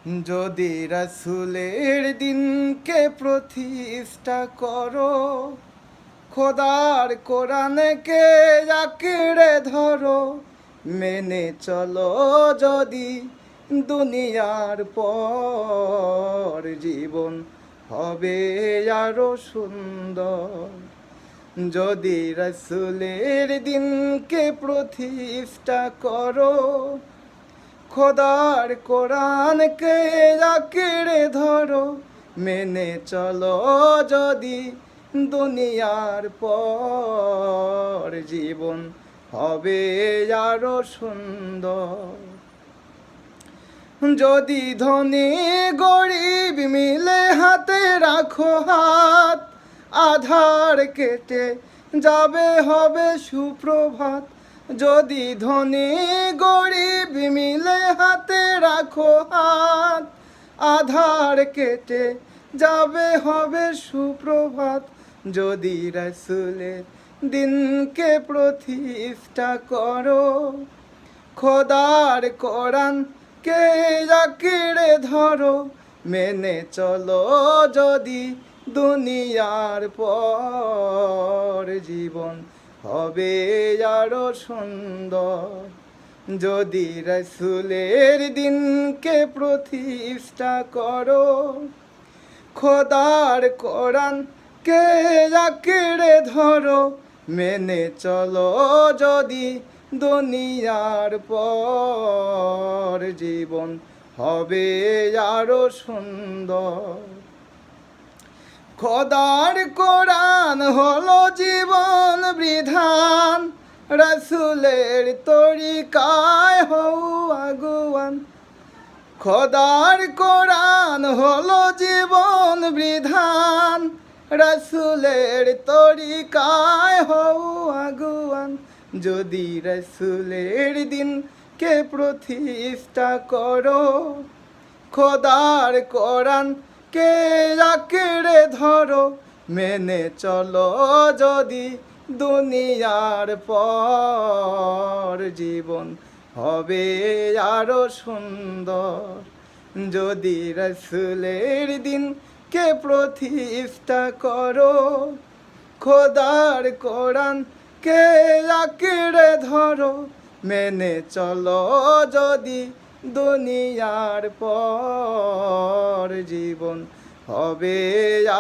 যদি রাসূলের দিনকে প্রতিষ্ঠা করো, খোদার কোরআনকে আঁকড়ে ধরো, মেনে চলো যদি দুনিয়ার পর জীবন হবে আরো সুন্দর। যদি রাসূলের দিনকে প্রতিষ্ঠা করো, খোদার কোরআনকে আঁকড়ে ধরো, মেনে চলো যদি দুনিয়ার পর জীবন হবে আরো সুন্দর। যদি ধনী গরিব মিলে হাতে রাখো হাত, আধার কেটে যাবে হবে সুপ্রভাত। যদি ধনী গরিব মিলে হাতে রাখো হাত, আধার কেটে যাবে হবে সুপ্রভাত। যদি রাসূলের দিনকে প্রতিষ্ঠা করো, খোদার কোরআন কে আঁকড়ে ধরো, মেনে চলো যদি দুনিয়ার পর জীবন হবে আরো সুন্দর। যদি রাসূলের দিনকে প্রতিষ্ঠা করো, খোদার কোরআন কে আঁকড়ে ধরো, মেনে চলো যদি দুনিয়ার পর জীবন হবে আরো সুন্দর। খোদার কোরআন হলো জীবন বিধান, রাসূলের তরিকায় হও আগুয়ান। খোদার কোরআন হলো জীবন বিধান, রাসূলের তরিকায় হও আগুয়ান। যদি রাসূলের দিনকে প্রতিষ্ঠা করো, খোদার কোরআন কে আঁকড়ে ধরো, মেনে চলো যদি দুনিয়ার পর জীবন হবে আরো সুন্দর। যদি রাসূলের দিনকে প্রতিষ্ঠা করো, খোদার কোরআন কে আঁকড়ে ধরো, মেনে চলো যদি দুনিয়ার পর জীবন হবে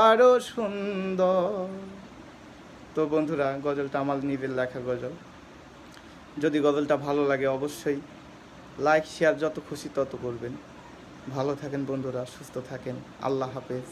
আরো সুন্দর। তো বন্ধুরা, গজলটা আমার নিজের লেখা গজল। যদি গজলটা ভালো লাগে অবশ্যই লাইক শেয়ার যত খুশি তত করবেন। ভালো থাকেন বন্ধুরা, সুস্থ থাকেন। আল্লাহ হাফেজ।